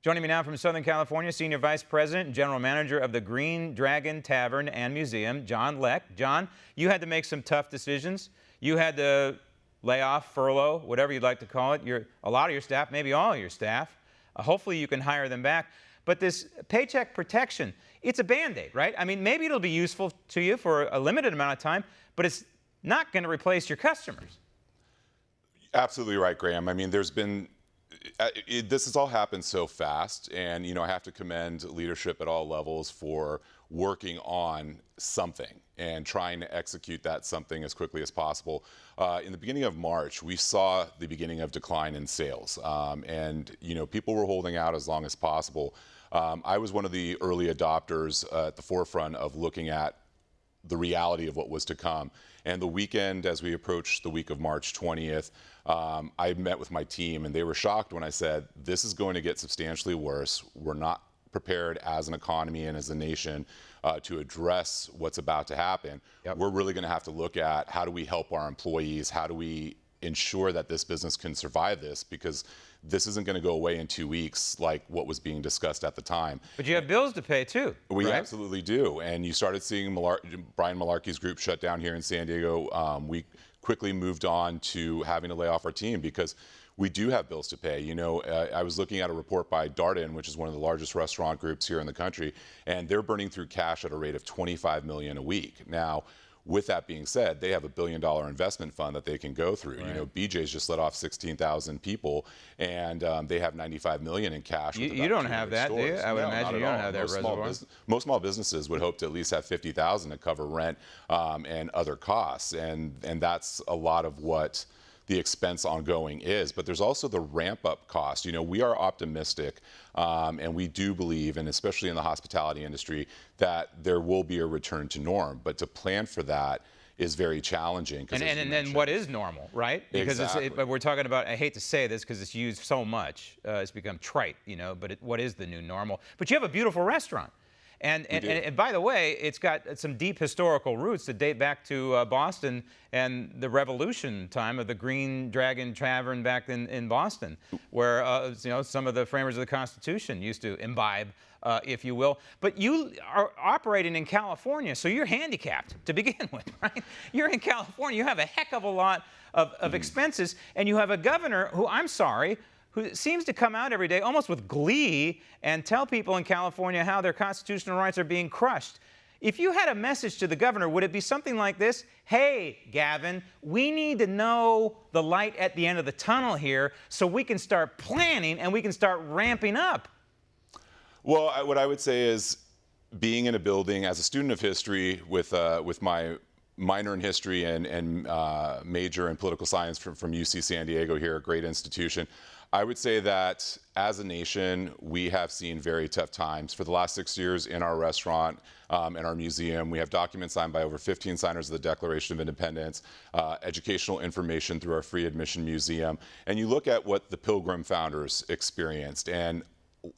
Joining me now from Southern California, Senior Vice President and General Manager of the Green Dragon Tavern and Museum, John Leck. John, you had to make some tough decisions. You had to lay off, furlough, whatever you'd like to call it, a lot of your staff, maybe all of your staff. Hopefully you can hire them back. But this paycheck protection, it's a Band-Aid, right? I mean, maybe it'll be useful to you for a limited amount of time, but it's not going to replace your customers. Absolutely right, Graham. I mean, this has all happened so fast, and I have to commend leadership at all levels for working on something and trying to execute that something as quickly as possible. In the beginning of March, we saw the beginning of decline in sales, and people were holding out as long as possible. I was one of the early adopters at the forefront of looking at the reality of what was to come. And the weekend, as we approached the week of March 20th, I met with my team, and they were shocked when I said, this is going to get substantially worse. We're not prepared as an economy and as a nation to address what's about to happen. Yep. We're really going to have to look at how do we help our employees, how do we ensure that this business can survive this, because this isn't going to go away in 2 weeks like what was being discussed at the time. But you have bills to pay too. We right? absolutely do. And you started seeing Brian Malarkey's group shut down here in San Diego. We quickly moved on to having to lay off our team because we do have bills to pay. I was looking at a report by Darden, which is one of the largest restaurant groups here in the country, and they're burning through cash at a rate of $25 million a week. Now, with that being said, they have $1 billion investment fund that they can go through. Right. BJ's just let off 16,000 people, and they have $95 million in cash. You don't have that, do you? I would imagine you don't have that reservoir. Most small businesses would hope to at least have $50,000 to cover rent and other costs, and that's a lot of what the expense ongoing is. But there's also the ramp-up cost. We are optimistic, and we do believe, and especially in the hospitality industry, that there will be a return to norm. But to plan for that is very challenging. And then what is normal, right? Because exactly. We're talking about, I hate to say this because it's used so much, it's become trite, but what is the new normal? But you have a beautiful restaurant. And by the way, it's got some deep historical roots that date back to Boston and the Revolution time of the Green Dragon Tavern back in Boston, where some of the framers of the Constitution used to imbibe, if you will. But you are operating in California, so you're handicapped to begin with, right? You're in California. You have a heck of a lot of expenses, and you have a governor who, I'm sorry, who seems to come out every day almost with glee and tell people in California how their constitutional rights are being crushed. If you had a message to the governor, would it be something like this? Hey, Gavin, we need to know the light at the end of the tunnel here so we can start planning and we can start ramping up. Well, what I would say is, being in a building as a student of history with my minor in history and major in political science from UC San Diego here, a great institution, I would say that as a nation, we have seen very tough times. For the last 6 years in our restaurant and our museum, we have documents signed by over 15 signers of the Declaration of Independence, educational information through our free admission museum. And you look at what the Pilgrim founders experienced, and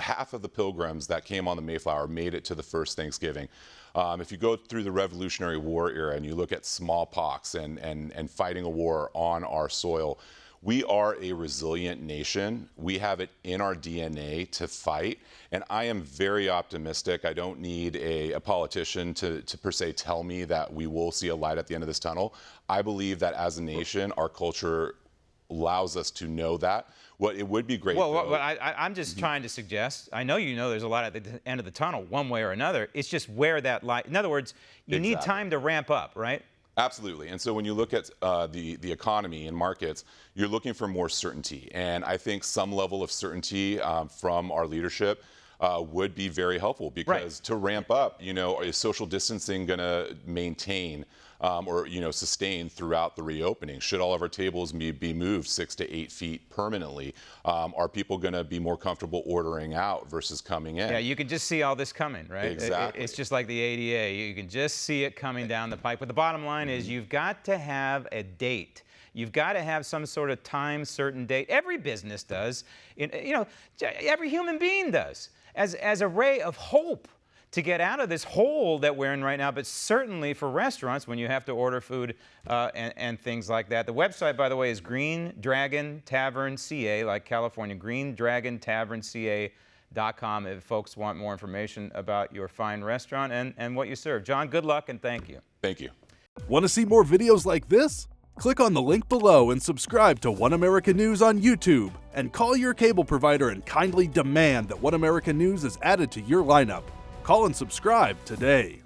half of the pilgrims that came on the Mayflower made it to the first Thanksgiving. If you go through the Revolutionary War era and you look at smallpox and fighting a war on our soil, we are a resilient nation. We have it in our DNA to fight, and I am very optimistic. I don't need a politician to per se tell me that we will see a light at the end of this tunnel. I believe that as a nation, our culture allows us to know that. What it would be great. Well, I'm just trying to suggest, I know there's a lot at the end of the tunnel, one way or another. It's just where that light, in other words, you need time to ramp up, right? Absolutely. And so when you look at the economy and markets, you're looking for more certainty. And I think some level of certainty from our leadership would be very helpful, because to ramp up, is social distancing going to maintain or sustain throughout the reopening? Should all of our tables be moved 6 to 8 feet permanently? Are people going to be more comfortable ordering out versus coming in? Yeah, you can just see all this coming, right? Exactly. It's just like the ADA. You can just see it coming down the pike. But the bottom line is, you've got to have a date. You've got to have some sort of time certain date. Every business does. Every human being does. As a ray of hope to get out of this hole that we're in right now, but certainly for restaurants when you have to order food and things like that. The website, by the way, is Green Dragon Tavern CA, like California, greendragontavernca.com. restaurateur.com if folks want more information about your fine restaurant and what you serve. John, good luck and thank you. Thank you. Want to see more videos like this? Click on the link below and subscribe to One American News on YouTube. And call your cable provider and kindly demand that One American News is added to your lineup. Call and subscribe today.